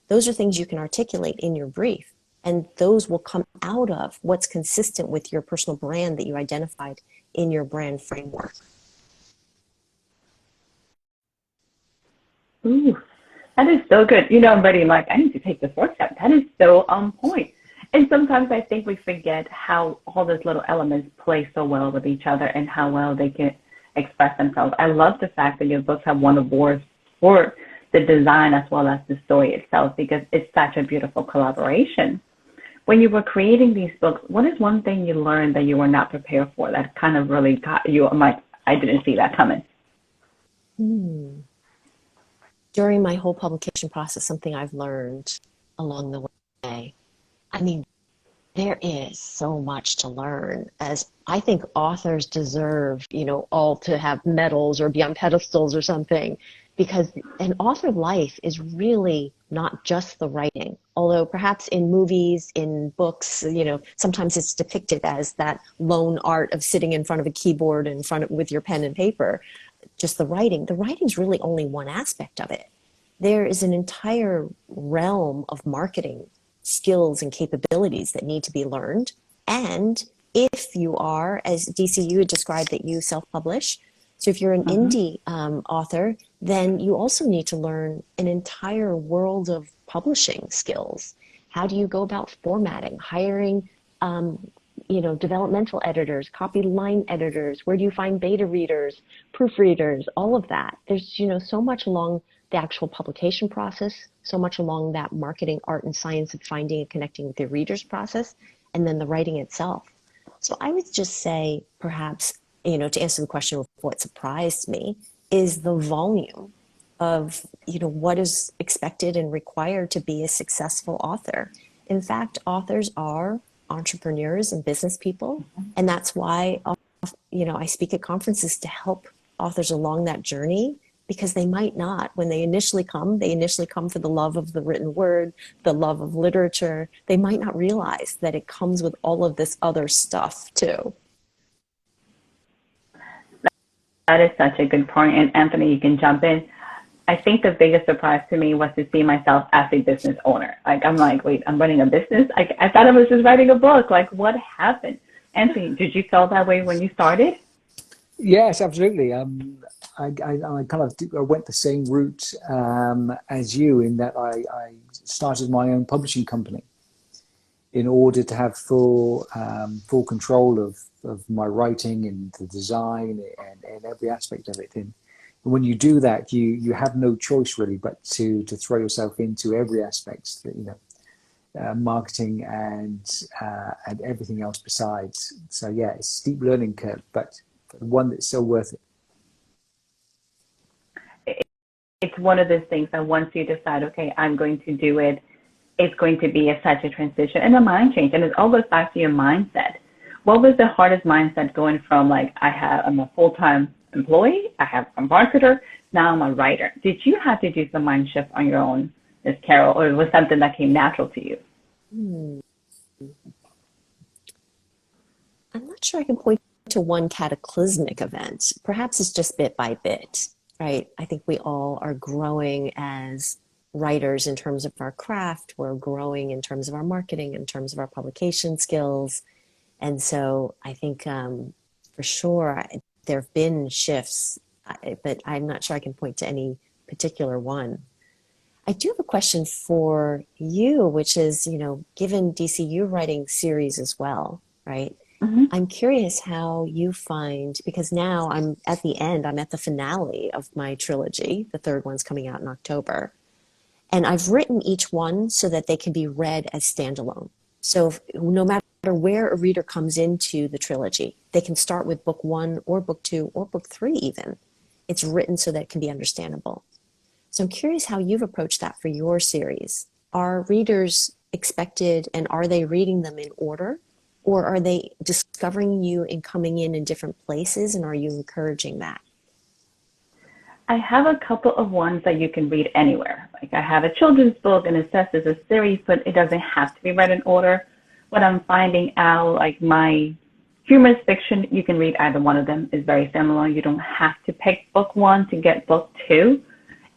Those are things you can articulate in your brief. And those will come out of what's consistent with your personal brand that you identified in your brand framework. Ooh, that is so good. I'm ready. I need to take this workshop. That is so on point. And sometimes I think we forget how all those little elements play so well with each other and how well they can express themselves. I love the fact that your books have won awards for the design as well as the story itself, because it's such a beautiful collaboration. When you were creating these books, what is one thing you learned that you were not prepared for that kind of really got you? I didn't see that coming. During my whole publication process, something I've learned along the way, there is so much to learn, as I think authors deserve, all to have medals or be on pedestals or something, because an author life is really not just the writing. Although perhaps in movies, in books, sometimes it's depicted as that lone art of sitting in front of a keyboard with your pen and paper, just the writing. The writing's really only one aspect of it. There is an entire realm of marketing skills and capabilities that need to be learned. And if you are, as DC, you had described that you self-publish, so if you're an indie author, then you also need to learn an entire world of publishing skills. How do you go about formatting, hiring developmental editors, copy line editors? Where do you find beta readers, proofreaders, all of that? There's, so much along the actual publication process, so much along that marketing, art, and science of finding and connecting with your readers process, and then the writing itself. So I would just say, perhaps, to answer the question of what surprised me is the volume of, what is expected and required to be a successful author. In fact, authors are entrepreneurs and business people, and that's why, I speak at conferences to help authors along that journey, because they might not, when they initially come for the love of the written word, the love of literature. They might not realize that it comes with all of this other stuff too. That is such a good point. And Anthony, you can jump in. I think the biggest surprise to me was to see myself as a business owner. I'm like, wait, I'm running a business? I thought I was just writing a book. Like, what happened? Anthony, did you feel that way when you started? Yes, absolutely. I went the same route as you, in that I started my own publishing company in order to have full control of my writing and the design and every aspect of it. And when you do that, you have no choice really but to throw yourself into every aspect, marketing and everything else besides. So yeah, it's a steep learning curve, but one that's so worth it. It's one of those things that once you decide, okay, I'm going to do it, it's going to be such a transition and a mind change. And it all goes back to your mindset. What was the hardest mindset going from I'm a full-time employee, I have a marketer, now I'm a writer? Did you have to do some mind shift on your own, Ms. Carol, or was something that came natural to you? I'm not sure I can point to one cataclysmic event. Perhaps it's just bit by bit, right? I think we all are growing as writers in terms of our craft. We're growing in terms of our marketing, in terms of our publication skills. And so I think for sure there have been shifts, but I'm not sure I can point to any particular one. I do have a question for you, which is, given DC, you're writing series as well, right? Mm-hmm. I'm curious how you find, because now I'm at the end, I'm at the finale of my trilogy. The third one's coming out in October. And I've written each one so that they can be read as standalone. So no matter where a reader comes into the trilogy, they can start with book 1 or book 2 or book 3 even. It's written so that it can be understandable. So I'm curious how you've approached that for your series. Are readers expected, and are they reading them in order? Or are they discovering you and coming in different places, and are you encouraging that? I have a couple of ones that you can read anywhere. Like I have a children's book and it says it's a series, but it doesn't have to be read in order. What I'm finding out, like my humorous fiction, you can read either one of them. Is very similar. You don't have to pick book 1 to get book 2.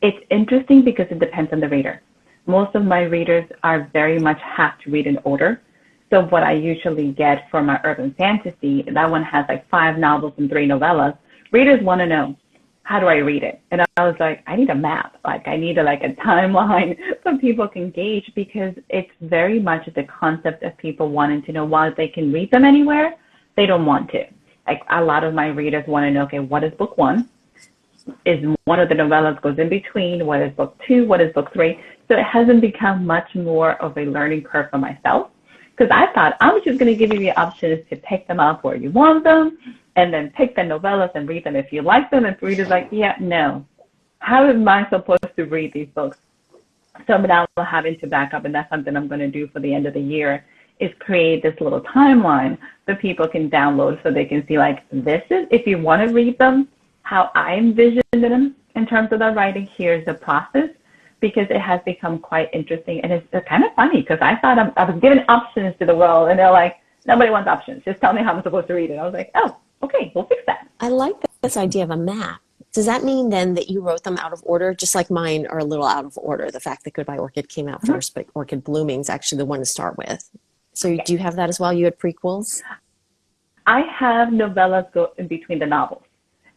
It's interesting because it depends on the reader. Most of my readers are very much have to read in order. So what I usually get for my urban fantasy, that one has like 5 novels and 3 novellas. Readers want to know, how do I read it? And I was like, I need a map. Like I need a timeline so people can gauge, because it's very much the concept of people wanting to know while they can read them anywhere, they don't want to. Like a lot of my readers want to know, okay, what is book 1? Is one of the novellas goes in between? What is book 2? What is book 3? So it hasn't become much more of a learning curve for myself, because I thought I was just going to give you the options to pick them up where you want them, and then pick the novellas and read them if you like them. And the reader's like, yeah, no. How am I supposed to read these books? So now I'm having to back up, and that's something I'm going to do for the end of the year, is create this little timeline that people can download so they can see, like, this is, if you want to read them, how I envision them in terms of the writing, here's the process, because it has become quite interesting. And it's kind of funny, because I thought I was giving options to the world, and they're like, nobody wants options. Just tell me how I'm supposed to read it. I was like, oh, okay, we'll fix that. I like this idea of a map. Does that mean then that you wrote them out of order? Just like mine are a little out of order. The fact that Goodbye Orchid came out first, but Orchid Blooming is actually the one to start with. So do you have that as well? You had prequels? I have novellas go in between the novels.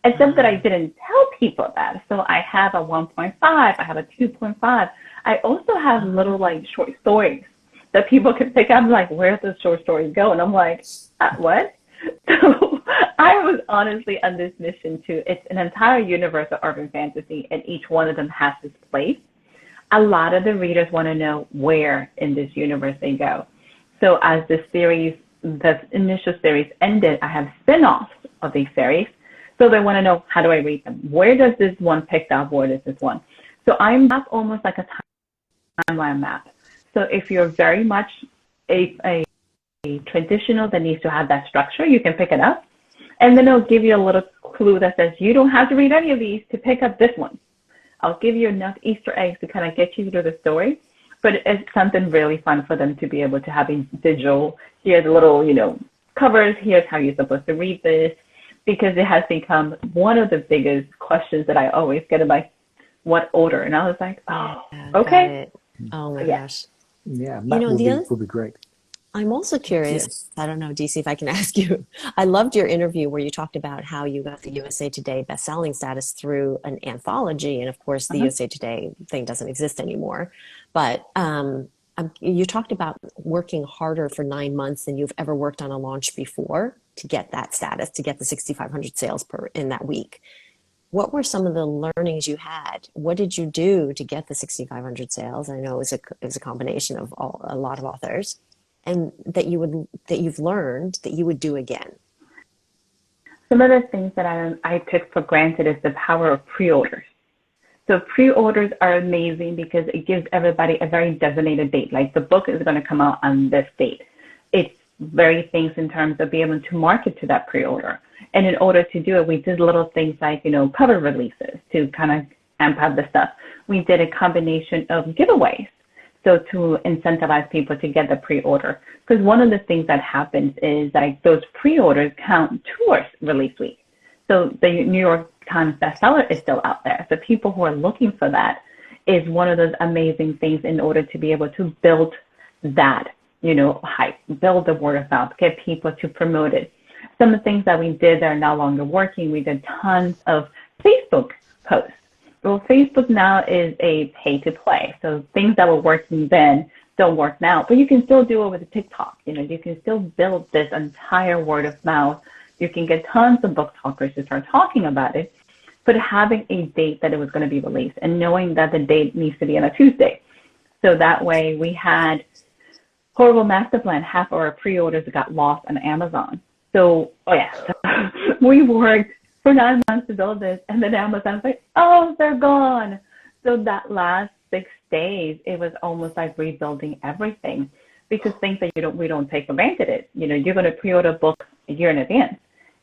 Except that I didn't tell people that. So I have a 1.5, I have a 2.5. I also have little short stories that people can pick up. I'm like, where's the short stories go? And I'm like, what? So I was honestly on this mission it's an entire universe of urban fantasy, and each one of them has its place. A lot of the readers want to know where in this universe they go. So as the initial series ended, I have spin-offs of these series. So they want to know, how do I read them? Where does this one pick up? Where does this one? So I map almost like a timeline map. So if you're very much a traditional that needs to have that structure, you can pick it up. And then it'll give you a little clue that says, you don't have to read any of these to pick up this one. I'll give you enough Easter eggs to kind of get you through the story. But it's something really fun for them to be able to have a visual. Here's a little, covers. Here's how you're supposed to read this. Because it has become one of the biggest questions that I always get about what order. And I was like, okay. Oh my gosh. Yeah, that would be great. I'm also curious, yes. I don't know, DC, if I can ask you. I loved your interview where you talked about how you got the USA Today best-selling status through an anthology. And of course, the USA Today thing doesn't exist anymore. But you talked about working harder for 9 months than you've ever worked on a launch before to get that status, to get the 6,500 sales in that week. What were some of the learnings you had? What did you do to get the 6,500 sales? I know it was a combination of a lot of authors. And that you've learned that you would do again? Some of the things that I took for granted is the power of pre-orders. So pre-orders are amazing because it gives everybody a very designated date. Like the book is going to come out on this date. It's very things in terms of being able to market to that pre-order. And in order to do it, we did little things like, cover releases to kind of amp up the stuff. We did a combination of giveaways. So to incentivize people to get the pre-order, because one of the things that happens is like those pre-orders count towards release week. So the New York Times bestseller is still out there. So people who are looking for that is one of those amazing things in order to be able to build that, hype, build the word of mouth, get people to promote it. Some of the things that we did that are no longer working, we did tons of Facebook posts. Well, Facebook now is a pay-to-play, so things that were working then don't work now. But you can still do it with TikTok. You can still build this entire word of mouth. You can get tons of book talkers to start talking about it. But having a date that it was going to be released and knowing that the date needs to be on a Tuesday. So that way we had Horrible Master Plan. Half of our pre-orders got lost on Amazon. So, we worked for 9 months to build this, and then Amazon's like, oh, they're gone. So that last 6 days, it was almost like rebuilding everything, because things that we don't take for granted is, you're going to pre-order a book a year in advance.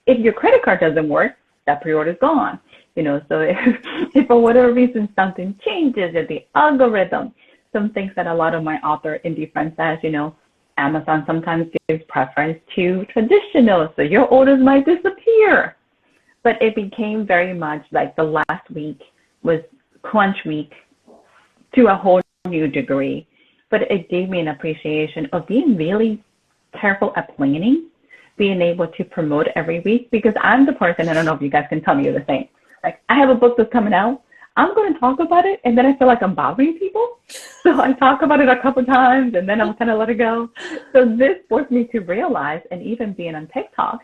If your credit card doesn't work, that pre-order is gone. So if for whatever reason something changes in the algorithm, some things that a lot of my author indie friends says, Amazon sometimes gives preference to traditional, so your orders might disappear. But it became very much like the last week was crunch week to a whole new degree. But it gave me an appreciation of being really careful at planning, being able to promote every week, because I'm the person, I don't know if you guys can tell me you're the same. Like, I have a book that's coming out. I'm going to talk about it, and then I feel like I'm bothering people. So I talk about it a couple times, and then I'm kind of let it go. So this forced me to realize, and even being on TikTok,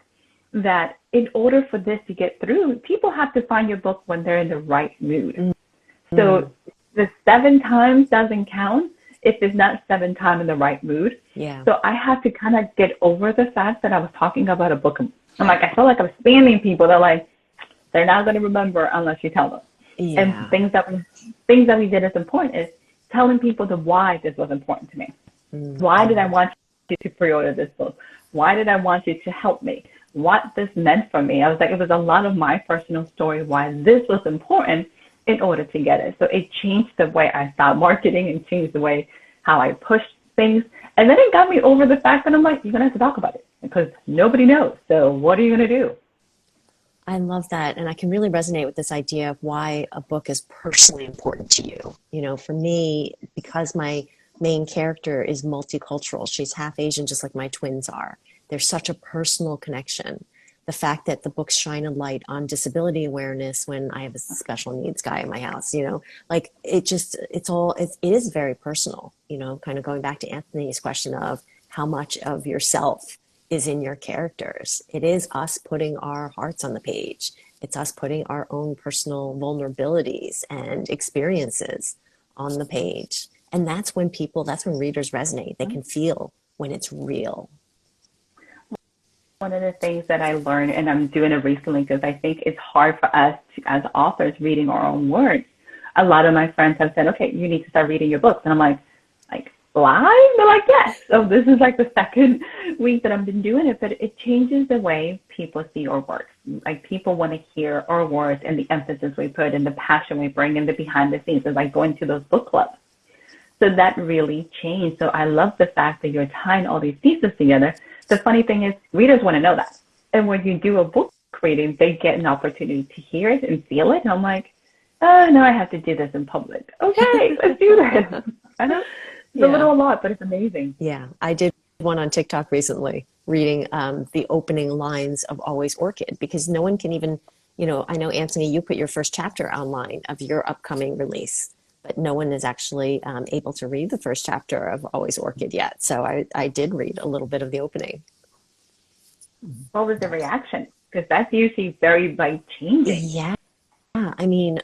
that in order for this to get through, people have to find your book when they're in the right mood. Mm-hmm. So the 7 times doesn't count if it's not 7 times in the right mood. Yeah. So I had to kind of get over the fact that I was talking about a book. I'm like, I feel like I'm spamming people. They're like, they're not going to remember unless you tell them. Yeah. And things that we did as important is telling people the why this was important to me. Mm-hmm. Why did I want you to pre-order this book? Why did I want you to help me? What this meant for me. I was like, it was a lot of my personal story why this was important in order to get it. So it changed the way I thought marketing and changed the way how I pushed things. And then it got me over the fact that I'm like, you're going to have to talk about it because nobody knows. So what are you going to do? I love that. And I can really resonate with this idea of why a book is personally important to you. For me, because my main character is multicultural, she's half Asian, just like my twins are. There's such a personal connection the fact that the books shine a light on disability awareness when I have a special needs guy in my house, like it is very personal, kind of going back to Anthony's question of how much of yourself is in your characters. It is us putting our hearts on the page. It's us putting our own personal vulnerabilities and experiences on the page. And that's when readers resonate. They can feel when it's real. One of the things that I learned, and I'm doing it recently because I think it's hard for us as authors reading our own words. A lot of my friends have said, okay, you need to start reading your books. And I'm like live? They're like, yes. So this is like the second week that I've been doing it, but it changes the way people see our works. Like people want to hear our words and the emphasis we put and the passion we bring and the behind the scenes. It's like going to those book clubs. So that really changed. So I love the fact that you're tying all these pieces together. The funny thing is readers want to know that. And when you do a book reading, they get an opportunity to hear it and feel it. And I'm like, oh, no, I have to do this in public. Okay, let's do this. I know it's a little a lot, but it's amazing. Yeah, I did one on TikTok recently, reading the opening lines of Always Orchid, because no one can even, I know, Anthony, you put your first chapter online of your upcoming release, but no one is actually able to read the first chapter of Always Orchid yet. So I did read a little bit of the opening. What was the reaction? Because that's usually very life-changing. Yeah. I mean,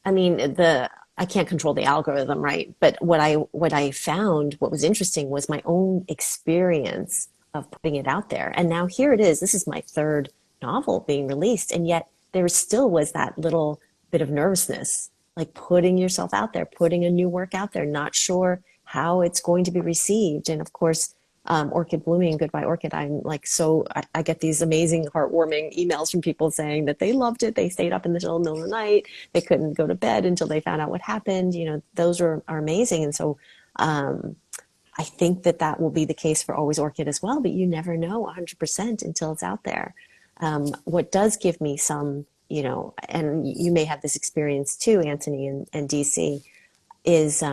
I can't control the algorithm, right? But what I found, what was interesting was my own experience of putting it out there. And now here it is. This is my third novel being released. And yet there still was that little bit of nervousness, like putting yourself out there, putting a new work out there, not sure how it's going to be received. And of course, Orchid Blooming, Goodbye Orchid, I'm like, I get these amazing heartwarming emails from people saying that they loved it. They stayed up in the middle of the night. They couldn't go to bed until they found out what happened. Those are amazing. And so I think that will be the case for Always Orchid as well, but you never know 100% until it's out there. What does give me some, and you may have this experience too, Anthony and DC, is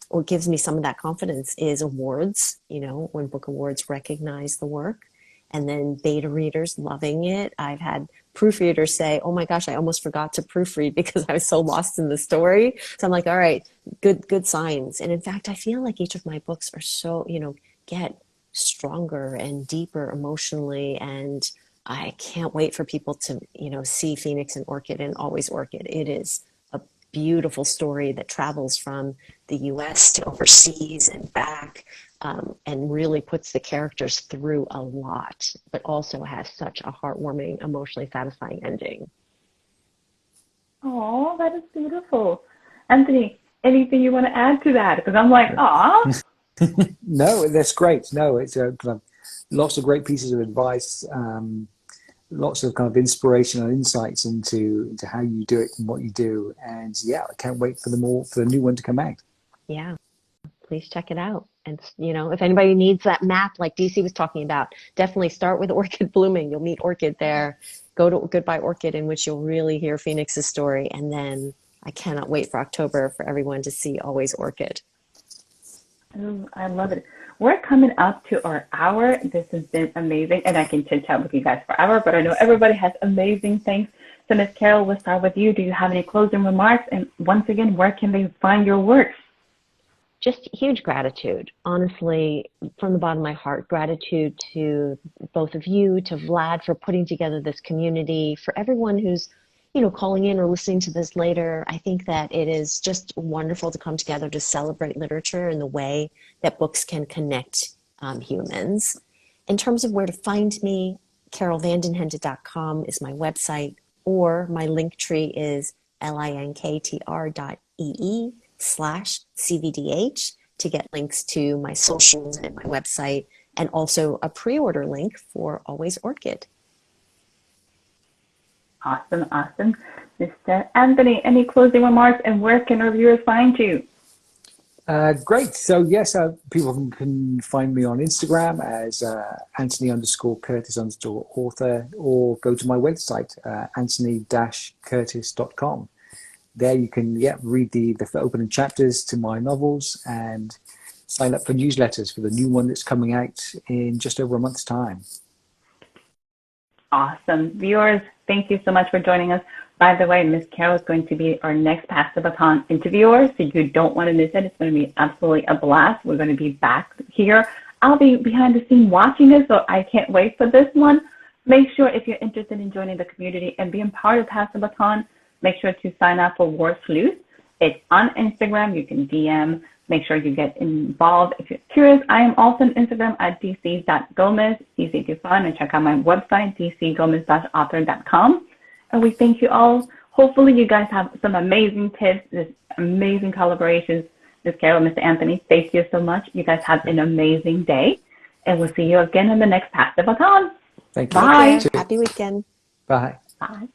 what gives me some of that confidence is awards, when book awards recognize the work, and then beta readers loving it. I've had proofreaders say, oh my gosh, I almost forgot to proofread because I was so lost in the story. So I'm like, all right, good signs. And in fact, I feel like each of my books are so, get stronger and deeper emotionally. And I can't wait for people to, see Phoenix and Orchid and Always Orchid. It is a beautiful story that travels from the US to overseas and back, and really puts the characters through a lot, but also has such a heartwarming, emotionally satisfying ending. Oh, that is beautiful. Anthony, anything you want to add to that? Because I'm like, aw. No, that's great. No, it's lots of great pieces of advice, lots of kind of inspirational insights into how you do it and what you do. And yeah, I can't wait for the new one to come out. Yeah, please check it out. And if anybody needs that map like DC was talking about, definitely start with Orchid Blooming. You'll meet Orchid there. Go to Goodbye Orchid, in which you'll really hear Phoenix's story. And then I cannot wait for October for everyone to see Always Orchid. Oh, I love it. We're coming up to our hour. This has been amazing, and I can chit chat with you guys forever, but I know everybody has amazing things. So Ms. Carol, we'll start with you. Do you have any closing remarks? And once again, where can they find your works? Just huge gratitude, honestly, from the bottom of my heart. Gratitude to both of you, to Vlad for putting together this community, for everyone who's calling in or listening to this later. I think that it is just wonderful to come together to celebrate literature in the way that books can connect humans. In terms of where to find me, carolvandenhende.com is my website, or my link tree is linktr.ee/CVDH to get links to my socials and my website, and also a pre-order link for Always Orchid. Awesome. Mr. Anthony, any closing remarks, and where can our viewers find you? Great. So yes, people can find me on Instagram as Anthony_Curtis_author, or go to my website, Anthony-Curtis.com. There you can read the opening chapters to my novels and sign up for newsletters for the new one that's coming out in just over a month's time. Awesome. Viewers, thank you so much for joining us. By the way, Miss Carol is going to be our next Pass the Baton interviewer, so you don't want to miss it. It's going to be absolutely a blast. We're going to be back here. I'll be behind the scene watching it, so I can't wait for this one. Make sure if you're interested in joining the community and being part of Pass the Baton, make sure to sign up for War Sleuth. It's on Instagram. You can DM. Make sure you get involved. If you're curious, I am also on Instagram at dc.gomez, easy to find, and check out my website, dcgomez-author.com. And we thank you all. Hopefully you guys have some amazing tips, this amazing collaborations. Ms. Carol, Mr. Anthony, thank you so much. You guys have an amazing day. And we'll see you again in the next Pass the Baton. Thank you. Bye. Happy weekend. Bye. Bye.